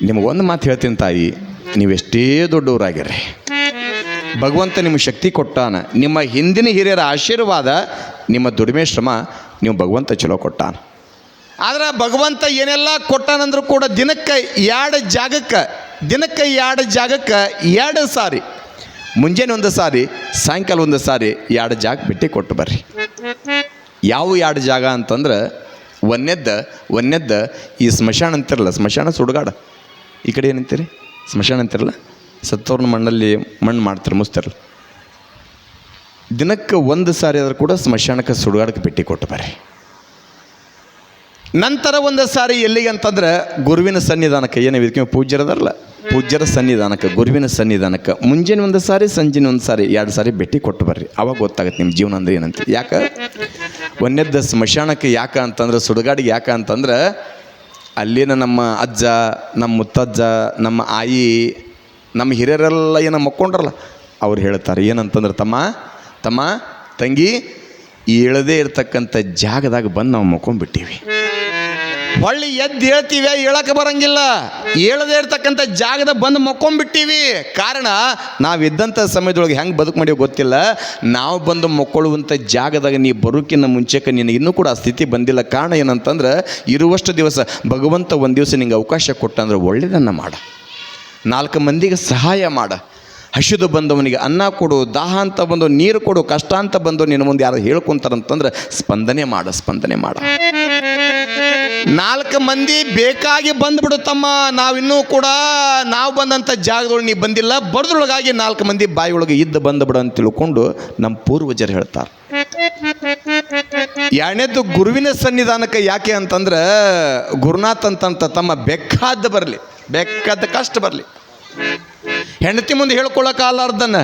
ನಿಮಗೊಂದು ಮಾತು ಹೇಳ್ತೀನಿ ತಾಯಿ, ನೀವೆಷ್ಟೇ ದೊಡ್ಡವರಾಗಿರ್ರಿ, ಭಗವಂತ ನಿಮಗೆ ಶಕ್ತಿ ಕೊಟ್ಟಾನ. ನಿಮ್ಮ ಹಿಂದಿನ ಹಿರಿಯರ ಆಶೀರ್ವಾದ, ನಿಮ್ಮ ದುಡಿಮೆ ಶ್ರಮ ನೀವು ಭಗವಂತ ಚಲೋ ಕೊಟ್ಟಾನ. ಆದ್ರೆ ಭಗವಂತ ಏನೆಲ್ಲ ಕೊಟ್ಟಾನಂದ್ರೂ ಕೂಡ ದಿನಕ್ಕೆ ಎರಡು ಜಾಗಕ್ಕೆ ಎರಡು ಸಾರಿ, ಮುಂಜಾನೆ ಒಂದು ಸಾರಿ, ಸಾಯಂಕಾಲ ಒಂದು ಸಾರಿ, ಎರಡು ಜಾಗ ಬಿಟ್ಟು ಕೊಟ್ಟು ಬರ್ರಿ. ಯಾವ ಎರಡು ಜಾಗ ಅಂತಂದ್ರೆ, ಒಂದನೇದ್ದು ಈ ಸ್ಮಶಾನ ಅಂತಿರಲ್ಲ, ಸ್ಮಶಾನ ಸುಡುಗಾಡ, ಈ ಕಡೆ ಏನಂತೀರಿ ಸ್ಮಶಾನ ಅಂತಿರಲ್ಲ, ಸತ್ತವ್ರನ್ನ ಮಣ್ಣು ಮಾಡ್ತಾರೆ, ಮುಸ್ತಾರಲ್ಲ. ದಿನಕ್ಕೆ ಒಂದು ಸಾರಿ ಆದರೂ ಕೂಡ ಸ್ಮಶಾನಕ್ಕೆ ಸುಡುಗಾಡಕ್ಕೆ ಭೇಟಿ ಕೊಟ್ಟು ಬರ್ರಿ. ನಂತರ ಒಂದು ಸಾರಿ ಎಲ್ಲಿಗೆ ಅಂತಂದ್ರೆ ಗುರುವಿನ ಸನ್ನಿಧಾನಕ್ಕೆ, ಏನು ಇದಕ್ಕೆ ಪೂಜ್ಯರದಾರಲ್ಲ, ಪೂಜ್ಯರ ಸನ್ನಿಧಾನಕ್ಕೆ, ಗುರುವಿನ ಸನ್ನಿಧಾನಕ್ಕೆ ಮುಂಜಾನೆ ಒಂದು ಸಾರಿ, ಸಂಜೆನ ಒಂದು ಸಾರಿ, ಎರಡು ಸಾರಿ ಭೇಟಿ ಕೊಟ್ಟು ಬರ್ರಿ. ಅವಾಗ ಗೊತ್ತಾಗುತ್ತೆ ನಿಮ್ಮ ಜೀವನ ಅಂದ್ರೆ ಏನಂತ. ಯಾಕೆ ಒಂದನೇದ್ದು ಸ್ಮಶಾನಕ್ಕೆ ಯಾಕೆ ಅಂತಂದ್ರೆ, ಸುಡುಗಾಡಿಗೆ ಯಾಕೆ ಅಂತಂದ್ರೆ, ಅಲ್ಲಿನ ನಮ್ಮ ಅಜ್ಜ, ನಮ್ಮ ಮುತ್ತಜ್ಜ, ನಮ್ಮ ಆಯಿ, ನಮ್ಮ ಹಿರಿಯರೆಲ್ಲ ಏನೋ ಮಕ್ಕೊಂಡ್ರಲ್ಲ, ಅವ್ರು ಹೇಳ್ತಾರೆ ಏನಂತಂದ್ರೆ, ತಮ್ಮ ತಂಗಿ ಇಳದೇ ಇರ್ತಕ್ಕಂಥ ಜಾಗದಾಗ ಬಂದು ನಾವು ಮಕ್ಕೊಂಡ್ಬಿಟ್ಟಿವಿ. ಹೊಳ್ಳಿ ಎದ್ದು ಹೇಳ್ತೀವಿ, ಹೇಳಕ್ಕೆ ಬರಂಗಿಲ್ಲ. ಹೇಳದೇ ಇರ್ತಕ್ಕಂಥ ಜಾಗದ ಬಂದು ಮಕ್ಕೊಂಡ್ಬಿಟ್ಟಿವಿ. ಕಾರಣ ನಾವಿದ್ದಂಥ ಸಮಯದೊಳಗೆ ಹೆಂಗೆ ಬದುಕು ಮಾಡಿಯೋ ಗೊತ್ತಿಲ್ಲ. ನಾವು ಬಂದು ಮಕ್ಕೊಳ್ಳುವಂಥ ಜಾಗದಾಗ ನೀ ಬರೋಕ್ಕಿಂತ ಮುಂಚೆಕ್ಕೆ ನಿನಗೆ ಇನ್ನೂ ಕೂಡ ಆ ಸ್ಥಿತಿ ಬಂದಿಲ್ಲ. ಕಾರಣ ಏನಂತಂದ್ರೆ, ಇರುವಷ್ಟು ದಿವಸ ಭಗವಂತ ಒಂದು ದಿವಸ ನಿಂಗೆ ಅವಕಾಶ ಕೊಟ್ಟಂದ್ರೆ ಒಳ್ಳೆಯದನ್ನು ಮಾಡ, 4 ಮಂದಿಗೆ ಸಹಾಯ ಮಾಡ, ಹಸಿದು ಬಂದವನಿಗೆ ಅನ್ನ ಕೊಡು, ದಾಹ ಅಂತ ಬಂದು ನೀರು ಕೊಡು, ಕಷ್ಟ ಅಂತ ಬಂದು ನಿನ್ನ ಮುಂದೆ ಯಾರು ಹೇಳ್ಕೊಂತಾರಂತಂದ್ರೆ ಸ್ಪಂದನೆ ಮಾಡ. 4 ಮಂದಿ ಬೇಕಾಗಿ ಬಂದುಬಿಡುತ್ತಮ್ಮ, ನಾವಿನ್ನೂ ಕೂಡ ನಾವು ಬಂದಂಥ ಜಾಗದೊಳಗೆ ನೀ ಬಂದಿಲ್ಲ, ಬರೋದ್ರೊಳಗಾಗಿ 4 ಮಂದಿ ಬಾಯಿಯೊಳಗೆ ಇದ್ದು ಬಂದುಬಿಡು ಅಂತ ತಿಳ್ಕೊಂಡು ನಮ್ಮ ಪೂರ್ವಜರು ಹೇಳ್ತಾರೆ. ಎರಡನೇದು ಗುರುವಿನ ಸನ್ನಿಧಾನಕ್ಕೆ ಯಾಕೆ ಅಂತಂದ್ರೆ, ಗುರುನಾಥ್ ಅಂತಂತ ತಮ್ಮ ಬೇಕಾದ ಕಷ್ಟ ಬರಲಿ, ಹೆಂಡತಿ ಮುಂದೆ ಹೇಳ್ಕೊಳಕ್ಕಾಲಾರ್ದನ,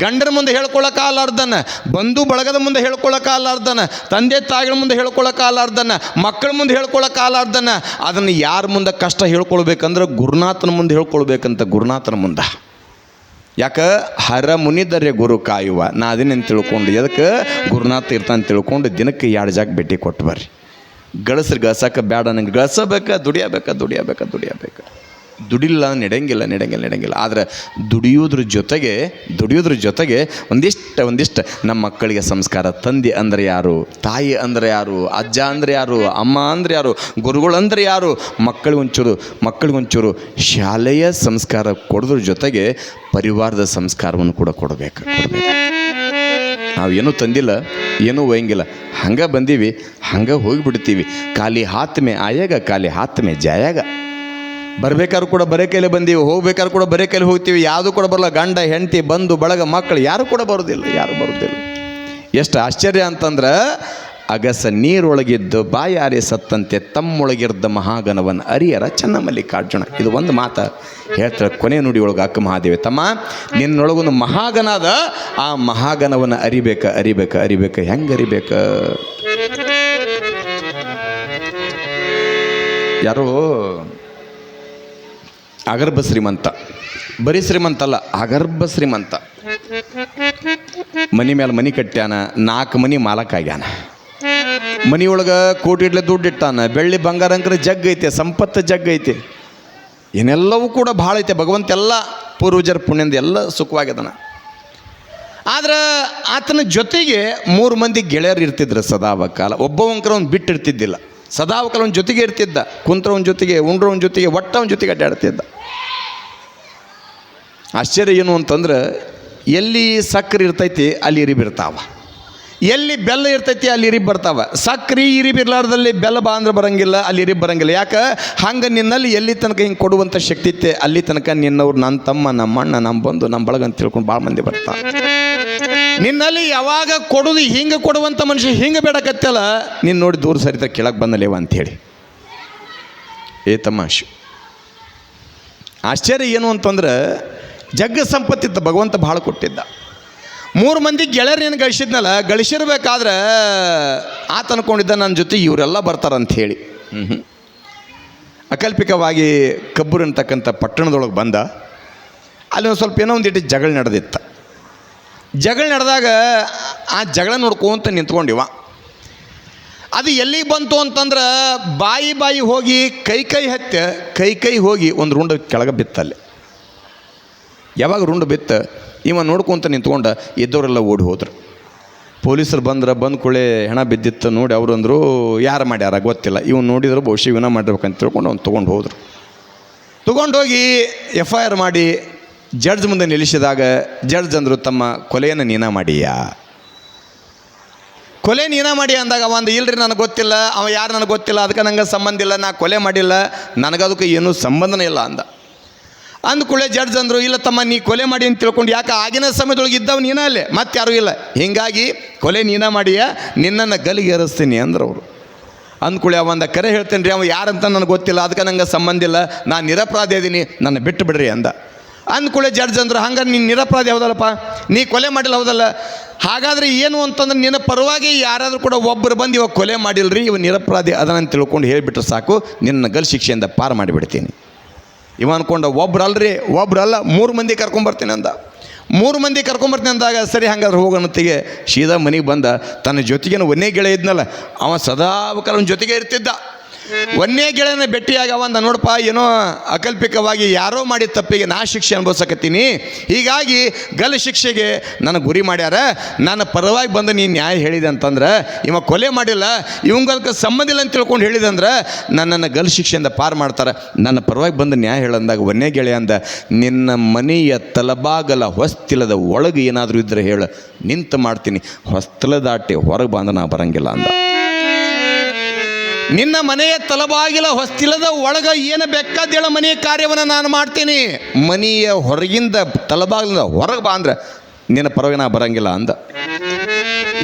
ಗಂಡನ ಮುಂದೆ ಹೇಳ್ಕೊಳಕ್ಕಾಲಾರ್ದನ, ಬಂಧು ಬಳಗದ ಮುಂದೆ ಹೇಳ್ಕೊಳಕ್ಕಾಲಾರ್ದನ, ತಂದೆ ತಾಯಿಗಳ ಮುಂದೆ ಹೇಳ್ಕೊಳಕ್ಕಾಲಾರ್ದನ, ಮಕ್ಕಳ ಮುಂದೆ ಹೇಳ್ಕೊಳಕ್ಕಾಲಾರ್ದನ, ಅದನ್ನು ಯಾರ ಮುಂದೆ ಕಷ್ಟ ಹೇಳ್ಕೊಳ್ಬೇಕಂದ್ರೆ ಗುರುನಾಥನ ಮುಂದೆ ಹೇಳ್ಕೊಳ್ಬೇಕಂತ. ಗುರುನಾಥನ ಮುಂದೆ ಯಾಕೆ ಹರ ಮುನಿದರೆ ಗುರು ಕಾಯುವ, ನಾ ಅದನ್ನೇನು ತಿಳ್ಕೊಂಡು ಎದಕ್ಕೆ ಗುರುನಾಥ ಇರ್ತಾನೆ ತಿಳ್ಕೊಂಡು ದಿನಕ್ಕೆ 2 ಜಾಗ ಭೇಟಿ ಕೊಟ್ಟು ಬರ್ರಿ. ಗಳಸ್ರಿ ಗಳಸಕ್ಕೆ ಬೇಡ, ನಂಗೆ ಗಳಿಸಬೇಕಾ, ದುಡಿಯಬೇಕು. ದುಡಿಲ್ಲ ನಡೆಯಂಗಿಲ್ಲ. ಆದರೆ ದುಡಿಯೋದ್ರ ಜೊತೆಗೆ ಒಂದಿಷ್ಟು ನಮ್ಮ ಮಕ್ಕಳಿಗೆ ಸಂಸ್ಕಾರ. ತಂದೆ ಅಂದರೆ ಯಾರು, ತಾಯಿ ಅಂದರೆ ಯಾರು, ಅಜ್ಜ ಅಂದರೆ ಯಾರು, ಅಮ್ಮ ಅಂದರೆ ಯಾರು, ಗುರುಗಳು ಅಂದರೆ ಯಾರು, ಮಕ್ಕಳಿಗೊಂಚೂರು ಶಾಲೆಯ ಸಂಸ್ಕಾರ ಕೊಡೋದ್ರ ಜೊತೆಗೆ ಪರಿವಾರದ ಸಂಸ್ಕಾರವನ್ನು ಕೂಡ ಕೊಡಬೇಕು. ನಾವು ಏನೂ ತಂದಿಲ್ಲ, ಏನೂ ಒಯ್ಯಂಗಿಲ್ಲ, ಹಂಗೆ ಬಂದೀವಿ, ಹಂಗೆ ಹೋಗಿಬಿಡ್ತೀವಿ. ಖಾಲಿ ಹಾತ್ ಮೇ ಆಯಾಗ, ಖಾಲಿ ಹಾತ್ ಮೇ ಜಾಯಾಗ. ಬರ್ಬೇಕಾದ್ರೂ ಕೂಡ ಬರೇ ಕೈಲಿ ಬಂದೀವಿ, ಹೋಗ್ಬೇಕಾದ್ರೂ ಕೂಡ ಬರೇ ಕೈಲಿ ಹೋಗ್ತೀವಿ. ಯಾವುದೂ ಕೂಡ ಬರಲ್ಲ. ಗಂಡ ಹೆಂಡತಿ ಬಂಧು ಬಳಗ ಮಕ್ಕಳು ಯಾರು ಕೂಡ ಬರೋದಿಲ್ಲ. ಎಷ್ಟು ಆಶ್ಚರ್ಯ ಅಂತಂದ್ರೆ, ಅಗಸ ನೀರೊಳಗಿದ್ದು ಬಾಯಾರಿ ಸತ್ತಂತೆ ತಮ್ಮೊಳಗಿರ್ದ ಮಹಾಗಣವನ್ ಅರಿಯರ ಚನ್ನಮಲ್ಲಿಕಾರ್ಜುನ. ಇದು ಒಂದು ಮಾತು ಹೇಳ್ತಾರೆ ಕೊನೆ ನುಡಿಯೊಳಗೆ ಅಕ್ಕ ಮಹಾದೇವಿ, ತಮ್ಮ ನಿನ್ನೊಳಗೊಂದು ಮಹಾಗಣ ಅದ, ಆ ಮಹಾಗಣವನ್ನು ಅರಿಬೇಕು. ಹೆಂಗೆ ಅರಿಬೇಕು? ಯಾರೋ ಅಗರ್ಭ ಶ್ರೀಮಂತ, ಬರೀ ಶ್ರೀಮಂತ ಅಲ್ಲ, ಅಗರ್ಭ ಶ್ರೀಮಂತ, ಮನೆ ಮೇಲೆ ಮನೆ ಕಟ್ಟ್ಯಾನ, 4 ಮನೆ ಮಾಲಕ್ಕಾಗ್ಯಾನ, ಮನೆಯೊಳಗೆ ಕೋಟಿಡ್ಲೆ ದುಡ್ಡು ಇಟ್ಟಾನ, ಬೆಳ್ಳಿ ಬಂಗಾರ ಅಂಕರ ಜಗ್ಗೈತೆ, ಸಂಪತ್ತು ಜಗ್ಗೈತೆ, ಏನೆಲ್ಲವೂ ಕೂಡ ಭಾಳ ಐತೆ. ಭಗವಂತ ಎಲ್ಲ ಪೂರ್ವಜರ ಪುಣ್ಯದ ಎಲ್ಲ ಸುಖವಾಗಿದ್ದಾನ. ಆದ್ರೆ ಆತನ ಜೊತೆಗೆ 3 ಮಂದಿ ಗೆಳೆಯರು ಇರ್ತಿದ್ರು ಸದಾವಕಾಲ. ಒಬ್ಬವಂಕರ ಅವ್ನು ಬಿಟ್ಟಿರ್ತಿದ್ದಿಲ್ಲ, ಸದಾವಕಾಲ ಅವನ ಜೊತೆಗೆ ಇರ್ತಿದ್ದ. ಕುಂತ್ರವನ ಜೊತೆಗೆ, ಉಂಡ್ರವನ ಜೊತೆಗೆ, ಒಟ್ಟವನ ಜೊತೆಗೆ ಅಡ್ಡಾಡ್ತಿದ್ದ. ಆಶ್ಚರ್ಯ ಏನು ಅಂತಂದ್ರೆ, ಎಲ್ಲಿ ಸಕ್ಕರೆ ಇರ್ತೈತಿ ಅಲ್ಲಿ ಇರಿ ಬಿರ್ತಾವ, ಎಲ್ಲಿ ಬೆಲ್ಲ ಇರ್ತೈತಿ ಅಲ್ಲಿ ಇರಿ ಬರ್ತಾವ. ಸಕ್ರೆ ಇರಿ ಬಿರ್ಲಾರ್ದಲ್ಲಿ ಬೆಲ್ಲ ಬಾ ಅಂದ್ರೆ ಬರಂಗಿಲ್ಲ, ಅಲ್ಲಿ ಇರಿ ಬರಂಗಿಲ್ಲ. ಯಾಕೆ ಹಂಗೆ ನಿನ್ನಲ್ಲಿ ಎಲ್ಲಿ ತನಕ ಹಿಂಗೆ ಕೊಡುವಂಥ ಶಕ್ತಿ ಇತ್ತೆ ಅಲ್ಲಿ ತನಕ ನಿನ್ನವ್ರು, ನನ್ನ ತಮ್ಮ, ನಮ್ಮ ಅಣ್ಣ, ನಮ್ಮ ಬಂಧು, ನಮ್ಮ ಬಳಗ ಅಂತ ತಿಳ್ಕೊಂಡು ಭಾಳ ಮಂದಿ ಬರ್ತಾರೆ. ನಿನ್ನಲ್ಲಿ ಯಾವಾಗ ಕೊಡೋದು ಹಿಂಗೆ ಕೊಡುವಂಥ ಮನುಷ್ಯ ಹಿಂಗೆ ಬೇಡಕತ್ತಲ್ಲ, ನೀನು ನೋಡಿ ದೂರ ಸರಿತ ಕೆಳಗೆ ಬಂದಲೇವ ಅಂಥೇಳಿ. ತಮಾಷೆ. ಆಶ್ಚರ್ಯ ಏನು ಅಂತಂದ್ರೆ, ಜಗ್ಗ ಸಂಪತ್ತಿದ್ದ, ಭಗವಂತ ಭಾಳ ಕೊಟ್ಟಿದ್ದ. 3 ಮಂದಿ ಗೆಳೆಯರೇನು ಗಳಿಸಿರ್ಬೇಕಾದ್ರೆ ಆತ ಅನ್ಕೊಂಡಿದ್ದ ನನ್ನ ಜೊತೆ ಇವರೆಲ್ಲ ಬರ್ತಾರಂಥೇಳಿ. ಅಕಲ್ಪಿಕವಾಗಿ ಕಬ್ಬೂರು ಅಂತಕ್ಕಂಥ ಪಟ್ಟಣದೊಳಗೆ ಬಂದ. ಅಲ್ಲಿ ಒಂದು ಸ್ವಲ್ಪ ಏನೋ ಒಂದಿಟ್ಟು ಜಗಳ ನಡೆದಿತ್ತು. ಜಗಳ ನಡೆದಾಗ ಆ ಜಗಳ ನೋಡ್ಕೊಂತ ನಿಂತ್ಕೊಂಡಿವ. ಅದು ಎಲ್ಲಿಗೆ ಬಂತು ಅಂತಂದ್ರೆ ಬಾಯಿ ಹೋಗಿ ಕೈ ಹೋಗಿ ಒಂದು ರುಂಡು ಕೆಳಗೆ ಬಿತ್ತಲ್ಲಿ. ಯಾವಾಗ ರುಂಡು ಬಿತ್ತು ಇವ ನೋಡ್ಕೊಂತ ನಿಂತ್ಕೊಂಡು ಇದ್ದವರೆಲ್ಲ ಓಡಿ ಹೋದ್ರು. ಪೊಲೀಸರು ಬಂದು ಕೂಡಲೇ ಹೆಣ ಬಿದ್ದಿತ್ತು ನೋಡಿ ಅವರು ಅಂದರು ಯಾರು ಮಾಡ್ಯಾರ ಗೊತ್ತಿಲ್ಲ. ಇವ್ನು ನೋಡಿದ್ರು ಬಹುಶಃ ಇವನ ಮಾಡಿರ್ಬೇಕಂತ ತಿಳ್ಕೊಂಡು ಅವ್ನು ತೊಗೊಂಡೋಗಿ FIR ಮಾಡಿ ಜಡ್ಜ್ ಮುಂದೆ ನಿಲ್ಲಿಸಿದಾಗ ಜಡ್ಜ್ ಅಂದರು ತಮ್ಮ ಕೊಲೆಯನ್ನು ನೀನಾ ಮಾಡಿಯಾ, ಕೊಲೆ ನೀನಾ ಮಾಡಿ ಅಂದಾಗ ಒಂದು ಇಲ್ರಿ ನನಗೆ ಗೊತ್ತಿಲ್ಲ, ಅವ ಯಾರು ನನಗೆ ಗೊತ್ತಿಲ್ಲ, ಅದಕ್ಕೆ ನಂಗೆ ಸಂಬಂಧ ಇಲ್ಲ, ನಾ ಕೊಲೆ ಮಾಡಿಲ್ಲ, ನನಗದಕ್ಕೆ ಏನೂ ಸಂಬಂಧನೇ ಇಲ್ಲ ಅಂದ್ಕೊಳ್ಳೆ ಜಡ್ಜ್ ಅಂದರು ಇಲ್ಲ ತಮ್ಮ ನೀ ಕೊಲೆ ಮಾಡಿ ಅಂತ ತಿಳ್ಕೊಂಡು, ಯಾಕೆ ಆಗಿನ ಸಮಯದೊಳಗೆ ಇದ್ದವ್ ನೀನ ಅಲ್ಲೇ ಮತ್ತೆ ಯಾರೂ ಇಲ್ಲ, ಹೀಗಾಗಿ ಕೊಲೆ ನೀನಾ ಮಾಡಿಯಾ, ನಿನ್ನನ್ನು ಗಲಿಗೇರಿಸ್ತೀನಿ ಅಂದ್ರೆ ಅವರು. ಅಂದ್ಕೊಳ್ಳಿ ಅವಂದ ಕರೆ ಹೇಳ್ತೇನೆ ರೀ, ಅವ ಯಾರಂತ ನನಗೆ ಗೊತ್ತಿಲ್ಲ, ಅದಕ್ಕೆ ನಂಗೆ ಸಂಬಂಧ ಇಲ್ಲ, ನಾನು ನಿರಪರಾಧಿ ಇದ್ದೀನಿ, ನನ್ನ ಬಿಟ್ಟು ಬಿಡ್ರಿ ಅಂದ್ಕೊಳ್ಳಿ ಜಡ್ಜ್ ಅಂದರು ಹಂಗಾರೆ ನೀನು ನಿರಪರಾಧಿ ಹೌದಲ್ಲಪ್ಪ, ನೀ ಕೊಲೆ ಮಾಡಿಲ್ಲ ಹೌದಲ್ಲ, ಹಾಗಾದರೆ ಏನು ಅಂತಂದ್ರೆ ನಿನ್ನ ಪರವಾಗಿ ಯಾರಾದರೂ ಕೂಡ ಒಬ್ಬರು ಬಂದು ಇವಾಗ ಕೊಲೆ ಮಾಡಿಲ್ರಿ, ಇವ ನಿರಪರಾಧಿ ಅದನ್ನು ತಿಳ್ಕೊಂಡು ಹೇಳಿಬಿಟ್ರೆ ಸಾಕು, ನಿನ್ನ ಗಲ್ ಶಿಕ್ಷೆಯಿಂದ ಪಾರು ಮಾಡಿಬಿಡ್ತೀನಿ. ಇವ ಅಂದ್ಕೊಂಡ ಒಬ್ರಲ್ಲ 3 ಮಂದಿ ಕರ್ಕೊಂಬರ್ತೀನಿ 3 ಮಂದಿ ಕರ್ಕೊಂಬರ್ತೀನಿ ಅಂದಾಗ ಸರಿ ಹಂಗಾದ್ರೆ ಹೋಗೋಣತ್ತಿಗೆ ಸೀದಾ ಮನೆಗೆ ಬಂದ. ತನ್ನ ಜೊತೆಗೇನು ಒಂದೇ ಗೆಳೆಯ ಇದ್ನಲ್ಲ ಅವ ಸದಾಕಾಲ ಅವನ ಜೊತೆಗೆ ಇರ್ತಿದ್ದ. ಒಂದೇ ಗೆಳೆಯನ ಭೇಟಿಯಾಗಿ ಅವಂದ ನೋಡಪ್ಪ ಏನೋ ಅಕಲ್ಪಿಕವಾಗಿ ಯಾರೋ ಮಾಡಿದ ತಪ್ಪಿಗೆ ನಾ ಶಿಕ್ಷೆ ಅನುಭವಿಸಕತ್ತೀನಿ, ಹೀಗಾಗಿ ಗಲ್ ಶಿಕ್ಷೆಗೆ ನನಗೆ ಗುರಿ ಮಾಡ್ಯಾರ, ನನ್ನ ಪರವಾಗಿ ಬಂದು ನೀನು ನ್ಯಾಯ ಹೇಳಿದೆ ಅಂತಂದ್ರೆ ಇವ ಕೊಲೆ ಮಾಡಿಲ್ಲ, ಇವಂಗಲ್ಕ ಸಂಬಂಧ ಇಲ್ಲ ಅಂತ ತಿಳ್ಕೊಂಡು ಹೇಳಿದೆ ಅಂದ್ರೆ ನನ್ನನ್ನು ಗಲ್ ಶಿಕ್ಷೆಯಿಂದ ಪಾರು ಮಾಡ್ತಾರೆ, ನನ್ನ ಪರವಾಗಿ ಬಂದು ನ್ಯಾಯ ಹೇಳಂದಾಗ ಒಂದೇ ಗೆಳೆಯ ಅಂದ ನಿನ್ನ ಮನೆಯ ತಲಬಾಗಲ ಹೊಸ್ತಿಲದ ಒಳಗೆ ಏನಾದರೂ ಇದ್ದರೆ ಹೇಳು, ನಿಂತು ಮಾಡ್ತೀನಿ, ಹೊಸ್ತಿಲ ದಾಟಿ ಹೊರಗೆ ಬಂದು ನಾ ಬರಂಗಿಲ್ಲ ಅಂದ. ನಿನ್ನ ಮನೆಯ ತಲಬಾಗಿಲ ಹೊಸ್ತಿಲದ ಒಳಗೆ ಏನು ಬೇಕಾದೇಳ ಮನೆಯ ಕಾರ್ಯವನ್ನು ನಾನು ಮಾಡ್ತೀನಿ, ಮನೆಯ ಹೊರಗಿಂದ ತಲಬಾಗಿಲಿಂದ ಹೊರಗೆ ಬಾ ಅಂದ್ರೆ ನಿನ್ನ ಪರವಾಗಿ ನಾ ಬರಂಗಿಲ್ಲ ಅಂದ.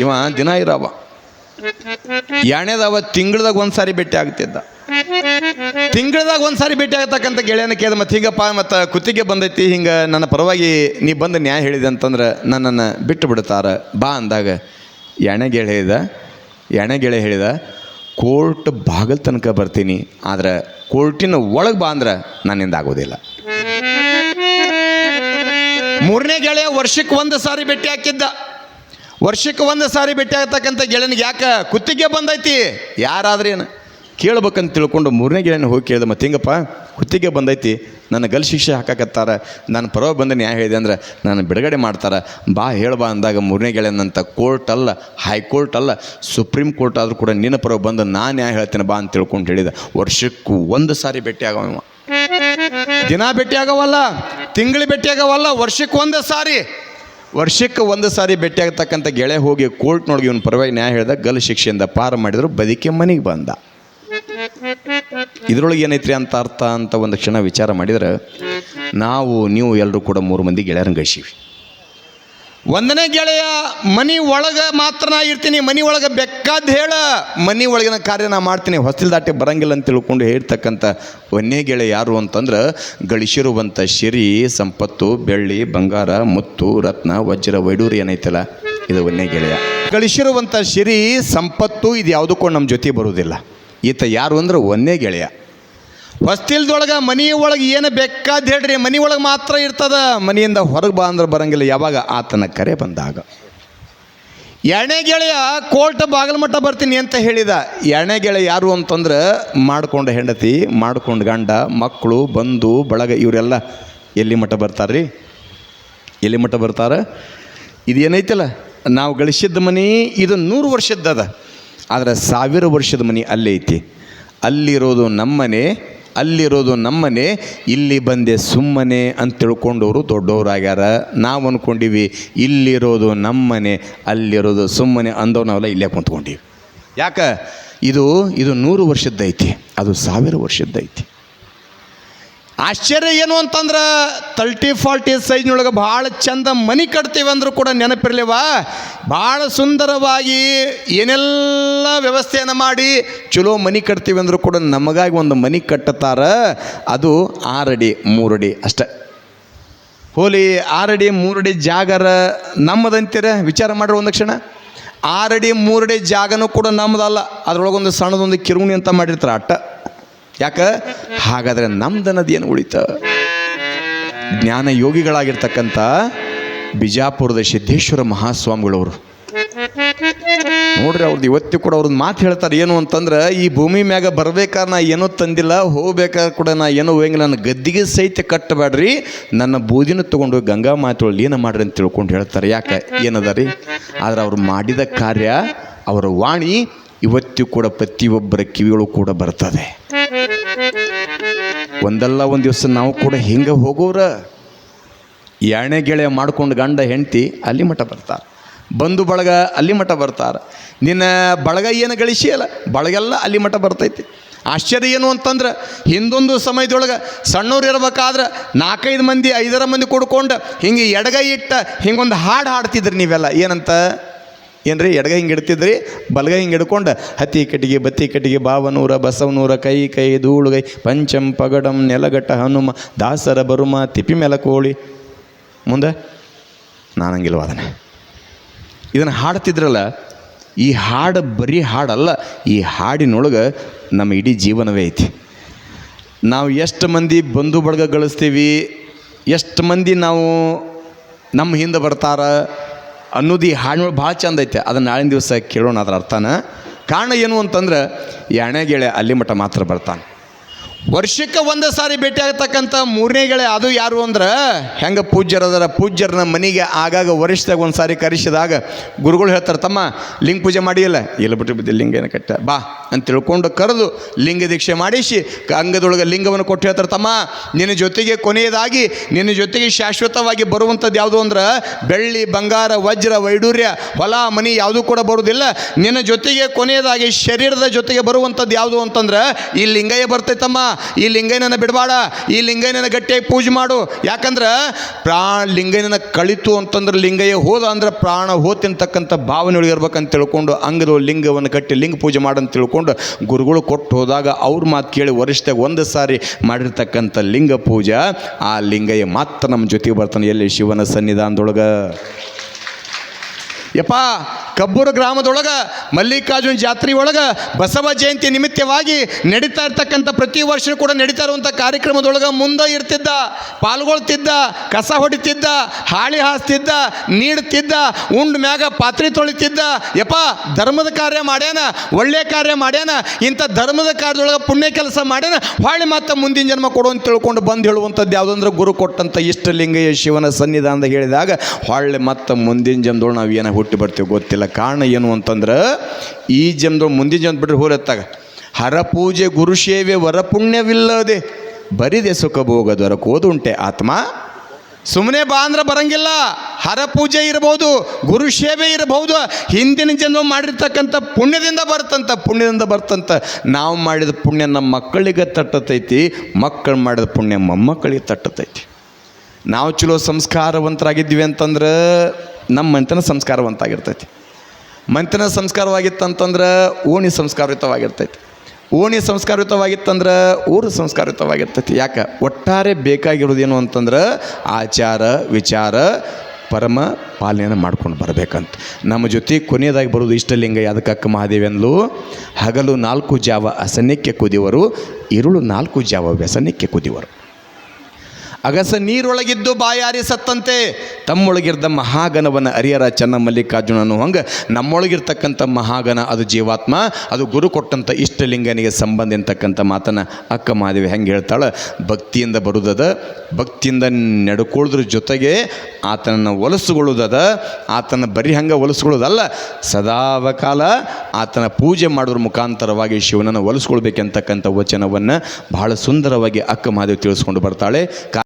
ಇವ ದಿನ ಇರವ ಯಾಣೆದವ ತಿಂಗಳದಾಗ ಒಂದು ಸಾರಿ ಭೇಟಿ ಆಗ್ತಿದ್ದ. ತಿಂಗಳದಾಗ ಒಂದು ಸಾರಿ ಭೇಟಿ ಆಗ್ತಕ್ಕಂಥ ಗೆಳೆಯನ ಕೇಳಿದ ಮತ್ತು ಹಿಂಗಪ್ಪ ಮತ್ತು ಕುತ್ತಿಗೆ ಬಂದೈತಿ, ಹಿಂಗೆ ನನ್ನ ಪರವಾಗಿ ನೀ ಬಂದು ನ್ಯಾಯ ಹೇಳಿದೆ ಅಂತಂದ್ರೆ ನನ್ನನ್ನು ಬಿಟ್ಟು ಬಿಡ್ತಾರ ಬಾ ಅಂದಾಗ ಎಣೆ ಗೆಳೆ ಹೇಳಿದ ಕೋರ್ಟ್ ಬಾಗಲ್ ತನಕ ಬರ್ತೀನಿ, ಆದರೆ ಕೋರ್ಟಿನ ಒಳಗೆ ಬಾ ಅಂದ್ರೆ ನನ್ನಿಂದ ಆಗೋದಿಲ್ಲ. 3ನೇ ಗೆಳೆಯ ವರ್ಷಕ್ಕೆ 1 ಸಾರಿ ಭೇಟಿ ಹಾಕಿದ್ದ. ವರ್ಷಕ್ಕೆ 1 ಸಾರಿ ಭೇಟಿ ಆಗ್ತಕ್ಕಂಥ ಗೆಳೆಯನಿಗೆ ಯಾಕೆ ಕುತ್ತಿಗೆ ಬಂದೈತಿ ಯಾರಾದ್ರೇನು ಕೇಳ್ಬೇಕಂತ ತಿಳ್ಕೊಂಡು 3ನೇ ಗೆಳೆಯನ ಹೋಗಿ ಕೇಳಿದೆ, ಮತ್ತು ಹಿಂಗಪ್ಪ ಕುತ್ತಿಗೆ ಬಂದೈತಿ, ನನ್ನ ಗಲ್ ಶಿಕ್ಷೆ ಹಾಕಕತ್ತಾರ, ನಾನು ಪರವಾಗಿ ಬಂದು ನ್ಯಾಯ ಹೇಳಿದೆ ಅಂದ್ರೆ ನಾನು ಬಿಡುಗಡೆ ಮಾಡ್ತಾರೆ, ಬಾ ಹೇಳ್ಬಾ ಅಂದಾಗ 3ನೇ ಗೆಳೆಯನಂತ ಕೋರ್ಟ್ ಅಲ್ಲ, ಹೈಕೋರ್ಟ್ ಅಲ್ಲ, ಸುಪ್ರೀಂ ಕೋರ್ಟ್ ಆದರೂ ಕೂಡ ನಿನ್ನ ಪರವಾಗಿ ಬಂದು ನಾನು ನ್ಯಾಯ ಹೇಳ್ತೇನೆ ಬಾ ಅಂತ ತಿಳ್ಕೊಂಡು ಹೇಳಿದ. ವರ್ಷಕ್ಕೂ 1 ಸಾರಿ ಭೇಟಿ ಆಗವ, ದಿನ ಭೇಟಿ ಆಗವಲ್ಲ, ತಿಂಗಳು ಭೇಟಿ ಆಗವಲ್ಲ, ವರ್ಷಕ್ಕೆ 1 ಸಾರಿ ಭೇಟಿ ಆಗ್ತಕ್ಕಂಥ ಗೆಳೆ ಹೋಗಿ ಕೋರ್ಟ್ನೊಳಗೆ ಇವನು ಪರವಾಗಿ ನ್ಯಾಯ ಹೇಳಿದ, ಗಲ್ ಶಿಕ್ಷೆಯಿಂದ ಪಾರು ಮಾಡಿದ್ರು, ಬದುಕಿ ಮನೆಗೆ ಬಂದ. ಇದರೊಳಗೆ ಏನೈತ್ರಿ ಅಂತ ಅರ್ಥ ಅಂತ ಒಂದು ಕ್ಷಣ ವಿಚಾರ ಮಾಡಿದ್ರೆ, ನೀವು ಎಲ್ಲರೂ ಕೂಡ 3 ಮಂದಿ ಗೆಳೆಯರನ್ನ ಗಳಿಸೀವಿ. 1ನೇ ಗೆಳೆಯ ಮನೆ ಒಳಗೆ ಮಾತ್ರ ನಾ ಇರ್ತೀನಿ, ಮನೆ ಒಳಗೆ ಬೇಕಾದ ಹೇಳ, ಮನೆ ಒಳಗಿನ ಕಾರ್ಯ ನಾ ಮಾಡ್ತೀನಿ, ಹೊಸ್ತಿಲ್ ದಾಟಿ ಬರಂಗಿಲ್ಲ ಅಂತ ತಿಳ್ಕೊಂಡು ಹೇಳ್ತಕ್ಕಂಥ 1ನೇ ಗೆಳೆಯ ಯಾರು ಅಂತಂದ್ರೆ ಗಳಿಸಿರುವಂಥ ಸಿರಿ ಸಂಪತ್ತು, ಬೆಳ್ಳಿ ಬಂಗಾರ ಮುತ್ತು ರತ್ನ ವಜ್ರ ವೈಡೂರಿ ಏನೈತಲ್ಲ ಇದು 1ನೇ ಗೆಳೆಯ. ಗಳಿಸಿರುವಂಥ ಸಿರಿ ಸಂಪತ್ತು ಇದು ಯಾವುದಕ್ಕೂ ನಮ್ಮ ಜೊತೆ ಬರುವುದಿಲ್ಲ. ಈತ ಯಾರು ಅಂದ್ರೆ 1ನೇ ಗೆಳೆಯ. ಹೊಸ್ತಿಲ್ದೊಳಗೆ ಮನೆ ಒಳಗೆ ಏನು ಬೇಕಾದ ಹೇಳ್ರಿ, ಮನೆ ಒಳಗೆ ಮಾತ್ರ ಇರ್ತದ, ಮನೆಯಿಂದ ಹೊರಗೆ ಬಾ ಅಂದ್ರೆ ಬರಂಗಿಲ್ಲ, ಯಾವಾಗ ಆತನ ಕರೆ ಬಂದಾಗ. 2ನೇ ಗೆಳೆಯ ಕೋರ್ಟ್ ಬಾಗಲಮಟ್ಟ ಬರ್ತೀನಿ ಅಂತ ಹೇಳಿದ. 2ನೇ ಗೆಳೆಯ ಯಾರು ಅಂತಂದ್ರೆ ಮಾಡ್ಕೊಂಡು ಹೆಂಡತಿ, ಮಾಡ್ಕೊಂಡು ಗಂಡ, ಮಕ್ಕಳು, ಬಂಧು ಬಳಗ ಇವರೆಲ್ಲ ಎಲ್ಲಿ ಮಟ್ಟ ಬರ್ತಾರ್ರಿ, ಎಲ್ಲಿ ಮಟ್ಟ ಬರ್ತಾರೆ. ಇದು ಏನೈತಲ್ಲ ನಾವು ಗಳಿಸಿದ್ದ ಮನೆ ಇದು 100 ವರ್ಷದ್ದದ, ಆದರೆ 1000 ವರ್ಷದ ಮನೆ ಅಲ್ಲೇ ಐತಿ. ಅಲ್ಲಿರೋದು ನಮ್ಮನೆ, ಇಲ್ಲಿ ಬಂದೆ ಸುಮ್ಮನೆ ಅಂತ ತಿಳ್ಕೊಂಡವರು ದೊಡ್ಡವರಾಗ್ಯಾರ. ನಾವು ಅಂದ್ಕೊಂಡಿವಿ ಇಲ್ಲಿರೋದು ನಮ್ಮನೆ, ಅಲ್ಲಿರೋದು ಸುಮ್ಮನೆ ಅಂದವು ನಾವೆಲ್ಲ ಇಲ್ಲೇ ಕುಂತ್ಕೊಂಡಿವಿ. ಯಾಕೆ ಇದು 100 ವರ್ಷದ್ದೈತಿ, ಅದು 1000 ವರ್ಷದ್ದೈತಿ. ಆಶ್ಚರ್ಯ ಏನು ಅಂತಂದ್ರೆ 30-40 ಸೈಜ್ನೊಳಗೆ ಭಾಳ ಚಂದ ಮನೆ ಕಟ್ತೀವಿ ಅಂದರೂ ಕೂಡ ನೆನಪಿರಲಿವ, ಭಾಳ ಸುಂದರವಾಗಿ ಏನೆಲ್ಲ ವ್ಯವಸ್ಥೆಯನ್ನು ಮಾಡಿ ಚಲೋ ಮನೆ ಕಟ್ತೀವಿ ಅಂದರೂ ಕೂಡ ನಮಗಾಗಿ ಒಂದು ಮನೆ ಕಟ್ಟುತ್ತಾರ. ಅದು 6 ಅಡಿ 3 ಅಡಿ ಅಷ್ಟೆ. ಹೋಲಿ 6 ಅಡಿ 3 ಅಡಿ ಜಾಗರ ನಮ್ಮದಂತೀರ ವಿಚಾರ ಮಾಡ್ರಿ ಒಂದು ಕ್ಷಣ. 6 ಅಡಿ 3 ಅಡಿ ಜಾಗನೂ ಕೂಡ ನಮ್ಮದಲ್ಲ, ಅದರೊಳಗೊಂದು ಸಣ್ಣದೊಂದು ಕಿರುಣಿ ಅಂತ ಮಾಡಿರ್ತಾರೆ ಅಟ್ಟ. ಯಾಕೆ ಹಾಗಾದರೆ ನಮ್ದನ್ನದು ಏನು ಉಳಿತ? ಜ್ಞಾನ ಯೋಗಿಗಳಾಗಿರ್ತಕ್ಕಂಥ ಬಿಜಾಪುರದ ಸಿದ್ದೇಶ್ವರ ಮಹಾಸ್ವಾಮಿಗಳವರು ನೋಡ್ರಿ ಅವ್ರದ್ದು ಇವತ್ತಿಗೂ ಕೂಡ ಅವ್ರದ್ದು ಮಾತು ಹೇಳ್ತಾರೆ ಏನು ಅಂತಂದ್ರೆ, ಈ ಭೂಮಿ ಮ್ಯಾಗ ಬರ್ಬೇಕಾದ್ರೆ ನಾ ಏನೂ ತಂದಿಲ್ಲ, ಹೋಗ್ಬೇಕಾದ್ರೆ ಕೂಡ ನಾ ಏನೂ ಹೋಗಿಲ್ಲ, ನನ್ನ ಗದ್ದಿಗೆ ಸಹಿತ ಕಟ್ಟಬೇಡ್ರಿ, ನನ್ನ ಬೂದಿನ ತೊಗೊಂಡು ಗಂಗಾ ಮಾತೊಳಗೆ ಏನು ಮಾಡ್ರಿ ಅಂತ ತಿಳ್ಕೊಂಡು ಹೇಳ್ತಾರೆ. ಯಾಕೆ ಏನದ ರೀ? ಆದ್ರೆ ಅವ್ರು ಮಾಡಿದ ಕಾರ್ಯ, ಅವರ ವಾಣಿ ಇವತ್ತಿಗೂ ಕೂಡ ಪ್ರತಿಯೊಬ್ಬರ ಕಿವಿಗಳು ಕೂಡ ಬರ್ತದೆ. ಒಂದಲ್ಲ ಒಂದು ದಿವಸ ನಾವು ಕೂಡ ಹಿಂಗೆ ಹೋಗೋರ ಎಣ್ಣೆ ಗೆಳೆಯ ಮಾಡ್ಕೊಂಡು ಗಂಡ ಹೆಂಡತಿ ಅಲ್ಲಿ ಮಠ ಬರ್ತಾರೆ, ಬಂಧು ಬಳಗ ಅಲ್ಲಿ ಮಠ ಬರ್ತಾರೆ. ನಿನ್ನ ಬಳಗ ಏನು ಗಳಿಸಿಯಲ್ಲ, ಬಳಗೆಲ್ಲ ಅಲ್ಲಿ ಮಠ ಬರ್ತೈತಿ. ಆಶ್ಚರ್ಯ ಏನು ಅಂತಂದ್ರೆ, ಹಿಂದೊಂದು ಸಮಯದೊಳಗೆ ಸಣ್ಣವ್ರು ಇರ್ಬೇಕಾದ್ರೆ 4-5 ಮಂದಿ 5 ಮಂದಿ ಕೂಡ್ಕೊಂಡು ಹಿಂಗೆ ಎಡಗೈ ಇಟ್ಟ ಹಿಂಗೊಂದು ಹಾಡು ಹಾಡ್ತಿದ್ರಿ ನೀವೆಲ್ಲ. ಏನಂತ ಏನ್ರಿ? ಎಡಗೈ ಹಿಂಗೆ ಇಡ್ತಿದ್ರಿ, ಬಲಗೈ ಹಿಂಗೆ ಹಿಡ್ಕೊಂಡು ಹತ್ತಿ ಕಟ್ಟಿಗೆ ಬತ್ತಿ ಕಟ್ಟಿಗೆ ಬಾವನೂರ ಬಸವನೂರ ಕೈ ಕೈ ಧೂಳುಗೈ ಪಂಚಂ ಪಗಡಂ ನೆಲಗಟ್ಟ ಹನುಮ ದಾಸರ ಬರುಮ ತಿಪ್ಪಿ ಮೇಲ ಕೋಳಿ. ಮುಂದೆ ನಾನಂಗಿಲ್ವಾದನೆ ಇದನ್ನು ಹಾಡ್ತಿದ್ರಲ್ಲ. ಈ ಹಾಡು ಬರೀ ಹಾಡಲ್ಲ, ಈ ಹಾಡಿನೊಳಗೆ ನಮ್ಮ ಇಡೀ ಜೀವನವೇ ಐತಿ. ನಾವು ಎಷ್ಟು ಮಂದಿ ಬಂಧು ಬಳಗ ಗಳಿಸ್ತೀವಿ, ಎಷ್ಟು ಮಂದಿ ನಾವು ನಮ್ಮ ಹಿಂದೆ ಬರ್ತಾರ ಅನ್ನೋದು ಈ ಹಾಡಿನೊಳಗೆ ಭಾಳ ಚಂದ ಐತೆ. ಅದನ್ನು ನಾಳಿನ ದಿವಸ ಕೇಳೋಣ ಅದರ ಅರ್ಥನ. ಕಾರಣ ಏನು ಅಂತಂದ್ರೆ, ಎಣ್ಣೆ ಗೆಳೆ ಅಲ್ಲಿ ಮಠ ಮಾತ್ರ ಬರ್ತಾನೆ. ವರ್ಷಕ್ಕೆ ಒಂದು ಸಾರಿ ಭೇಟಿ ಆಗ್ತಕ್ಕಂಥ 3ನೇ ಗೆಳೆ ಅದು ಯಾರು ಅಂದ್ರೆ, ಹೆಂಗೆ ಪೂಜ್ಯರದಾರ, ಪೂಜ್ಯರನ್ನ ಮನೆಗೆ ಆಗಾಗ ವರ್ಷದಾಗ ಒಂದು ಸಾರಿ ಕರೆಸಿದಾಗ ಗುರುಗಳು ಹೇಳ್ತಾರೆ, ತಮ್ಮ ಲಿಂಗ ಪೂಜೆ ಮಾಡಿಯಲ್ಲ, ಇಲ್ಲ ಬಿಟ್ಟು ಲಿಂಗ ಏನು ಕಟ್ಟ ಬಾ ಅಂತ ತಿಳ್ಕೊಂಡು ಕರೆದು ಲಿಂಗ ದೀಕ್ಷೆ ಮಾಡಿಸಿ ಅಂಗದೊಳಗೆ ಲಿಂಗವನ್ನು ಕೊಟ್ಟು ಹೇಳ್ತಾರೆ, ತಮ್ಮ ನಿನ್ನ ಜೊತೆಗೆ ಕೊನೆಯದಾಗಿ ನಿನ್ನ ಜೊತೆಗೆ ಶಾಶ್ವತವಾಗಿ ಬರುವಂಥದ್ದು ಯಾವುದು ಅಂದ್ರೆ ಬೆಳ್ಳಿ ಬಂಗಾರ ವಜ್ರ ವೈಡೂರ್ಯ ಹೊಲ ಮನಿ ಯಾವುದೂ ಕೂಡ ಬರುವುದಿಲ್ಲ. ನಿನ್ನ ಜೊತೆಗೆ ಕೊನೆಯದಾಗಿ ಶರೀರದ ಜೊತೆಗೆ ಬರುವಂಥದ್ದು ಯಾವುದು ಅಂತಂದ್ರೆ ಈ ಲಿಂಗಯ್ಯ ಬರ್ತೈತಮ್ಮ, ಈ ಲಿಂಗಯ್ಯನನ್ನು ಬಿಡಬೇಡ, ಈ ಲಿಂಗಯ್ಯನನ್ನು ಗಟ್ಟಿಯಾಗಿ ಪೂಜೆ ಮಾಡು. ಯಾಕಂದ್ರೆ ಲಿಂಗಯ್ಯನ ಕಳಿತು ಅಂತಂದ್ರೆ, ಲಿಂಗಯ್ಯ ಹೋದ ಅಂದ್ರೆ ಪ್ರಾಣ ಹೋತಿರ್ತಕ್ಕಂಥ ಭಾವನೆ ಇರ್ಬೇಕಂತ ತಿಳ್ಕೊಂಡು ಅಂಗದ ಲಿಂಗವನ್ನು ಕಟ್ಟಿ ಲಿಂಗ ಪೂಜೆ ಮಾಡಂತ ತಿಳ್ಕೊಂಡು ಗುರುಗಳು ಕೊಟ್ಟು ಹೋದಾಗ ಅವ್ರ ಮಾತು ಕೇಳಿ ವರ್ಷದಾಗ ಒಂದು ಸಾರಿ ಮಾಡಿರ್ತಕ್ಕಂಥ ಲಿಂಗ ಪೂಜೆ, ಆ ಲಿಂಗಯ್ಯ ಮಾತ್ರ ನಮ್ಮ ಜೊತೆಗೆ ಬರ್ತಾನೆ. ಎಲ್ಲಿ? ಶಿವನ ಸನ್ನಿಧಾನದೊಳಗೆ. ಯಪ್ಪ, ಕಬ್ಬೂರು ಗ್ರಾಮದೊಳಗೆ ಮಲ್ಲಿಕಾರ್ಜುನ ಜಾತ್ರೆ ಒಳಗೆ ಬಸವ ಜಯಂತಿ ನಿಮಿತ್ತವಾಗಿ ನಡೀತಾ ಇರ್ತಕ್ಕಂಥ ಪ್ರತಿ ವರ್ಷ ಕೂಡ ನಡೀತಾ ಇರುವಂಥ ಕಾರ್ಯಕ್ರಮದೊಳಗೆ ಮುಂದೆ ಇರ್ತಿದ್ದ, ಪಾಲ್ಗೊಳ್ತಿದ್ದ, ಕಸ ಹೊಡಿತಿದ್ದ, ಹಾಳಿ ಹಾಸ್ತಿದ್ದ, ನೀಡ್ತಿದ್ದ, ಉಂಡ್ ಮ್ಯಾಗ ಪಾತ್ರೆ ತೊಳಿತಿದ್ದ. ಯಪ್ಪ, ಧರ್ಮದ ಕಾರ್ಯ ಮಾಡ್ಯಾನ, ಒಳ್ಳೆ ಕಾರ್ಯ ಮಾಡ್ಯಾನ, ಇಂಥ ಧರ್ಮದ ಕಾರ್ಯದೊಳಗೆ ಪುಣ್ಯ ಕೆಲಸ ಮಾಡ್ಯಾನ, ಹೊಳ್ಳಿ ಮತ್ತೆ ಮುಂದಿನ ಜನ್ಮ ಕೊಡು ಅಂತ ತಿಳ್ಕೊಂಡು ಬಂದು ಹೇಳುವಂಥದ್ದು ಯಾವುದಂದ್ರೆ ಗುರು ಕೊಟ್ಟಂಥ ಇಷ್ಟಲಿಂಗಯ್ಯ ಶಿವನ ಸನ್ನಿಧಾನದಾಗ ಹೇಳಿದಾಗ ಹೊಳ್ಳಿ ಮತ್ತೆ ಮುಂದಿನ ಜನ್ಮದೊಳಗೆ ನಾವು ಏನಾಗ ಹುಟ್ಟಿ ಬರ್ತೀವಿ ಗೊತ್ತಿಲ್ಲ. ಕಾರಣ ಏನು ಅಂತಂದ್ರೆ, ಈ ಜನ್ಮದೊಳಗೆ ಮುಂದಿನ ಜನ್ಮ ಬಿಟ್ಟರೆ ಹೋಲತ್ತಾಗ ಹರಪೂಜೆ ಗುರು ಸೇವೆ ವರಪುಣ್ಯವಿಲ್ಲದೆ ಬರಿದೆ ಸುಖ ಭೋಗ ದೊರಕೋದುಂಟೆ ಆತ್ಮ. ಸುಮ್ಮನೆ ಬಾ ಅಂದ್ರೆ ಬರಂಗಿಲ್ಲ. ಹರಪೂಜೆ ಇರಬಹುದು, ಗುರು ಸೇವೆ ಇರಬಹುದು, ಹಿಂದಿನ ಜನ್ಮ ಮಾಡಿರ್ತಕ್ಕಂಥ ಪುಣ್ಯದಿಂದ ಬರ್ತಂತ. ನಾವು ಮಾಡಿದ ಪುಣ್ಯ ನಮ್ಮ ಮಕ್ಕಳಿಗೆ ತಟ್ಟತೈತಿ, ಮಕ್ಕಳು ಮಾಡಿದ ಪುಣ್ಯ ಮೊಮ್ಮಕ್ಕಳಿಗೆ ತಟ್ಟತೈತಿ. ನಾವು ಚಲೋ ಸಂಸ್ಕಾರವಂತರಾಗಿದ್ವಿ ಅಂತಂದ್ರೆ ನಮ್ಮ ಮನೆತನ ಸಂಸ್ಕಾರವಂತಾಗಿರ್ತೈತಿ. ಮನೆತನ ಸಂಸ್ಕಾರವಾಗಿತ್ತಂತಂದ್ರೆ ಓಣಿ ಸಂಸ್ಕಾರಯುತವಾಗಿರ್ತೈತಿ. ಓಣಿ ಸಂಸ್ಕಾರಯುತವಾಗಿತ್ತಂದ್ರೆ ಊರು ಸಂಸ್ಕಾರಯುತವಾಗಿರ್ತೈತಿ. ಯಾಕೆ? ಒಟ್ಟಾರೆ ಬೇಕಾಗಿರೋದೇನು ಅಂತಂದ್ರೆ ಆಚಾರ ವಿಚಾರ ಪರಮ ಪಾಲನೆಯನ್ನು ಮಾಡ್ಕೊಂಡು ಬರಬೇಕಂತ. ನಮ್ಮ ಜೊತೆ ಕೊನೆಯದಾಗಿ ಬರೋದು ಇಷ್ಟಲಿಂಗ. ಅದಕ್ಕೆ ಅಕ್ಕ ಮಹಾದೇವಿ ಅಂದ್ಲು, ಹಗಲು 4 ಜಾವ ಅಸನ್ಯಕ್ಕೆ ಕುದಿವರು, ಇರುಳು 4 ಜಾವ ವ್ಯಸನಕ್ಕೆ ಕುದಿವರು. ಅಗಸ ನೀರೊಳಗಿದ್ದು ಬಾಯಾರಿ ಸತ್ತಂತೆ, ತಮ್ಮೊಳಗಿರ್ದ ಮಹಾಗಣವನ್ನು ಅರಿಯರ ಚೆನ್ನ ಮಲ್ಲಿಕಾರ್ಜುನನು ಹಂಗೆ ನಮ್ಮೊಳಗಿರ್ತಕ್ಕಂಥ ಮಹಾಗಣ ಅದು ಜೀವಾತ್ಮ, ಅದು ಗುರು ಕೊಟ್ಟಂಥ ಇಷ್ಟಲಿಂಗನಿಗೆ ಸಂಬಂಧ ಅಂತಕ್ಕಂಥ ಮಾತನ್ನು ಅಕ್ಕ ಮಹಾದೇವಿ ಹೆಂಗೆ ಹೇಳ್ತಾಳೆ. ಭಕ್ತಿಯಿಂದ ಬರುವುದದ, ಭಕ್ತಿಯಿಂದ ನಡ್ಕೊಳ್ಳೋದ್ರ ಜೊತೆಗೆ ಆತನನ್ನು ಒಲಿಸ್ಕೊಳ್ಳೋದದ. ಆತನ ಬರೀ ಹಂಗೆ ಒಲಿಸ್ಕೊಳ್ಳೋದಲ್ಲ, ಸದಾವಕಾಲ ಆತನ ಪೂಜೆ ಮಾಡೋದ್ರ ಮುಖಾಂತರವಾಗಿ ಶಿವನನ್ನು ಒಲಿಸ್ಕೊಳ್ಬೇಕಂತಕ್ಕಂಥ ವಚನವನ್ನು ಬಹಳ ಸುಂದರವಾಗಿ ಅಕ್ಕ ಮಹಾದೇವಿ ತಿಳಿಸ್ಕೊಂಡು ಬರ್ತಾಳೆ.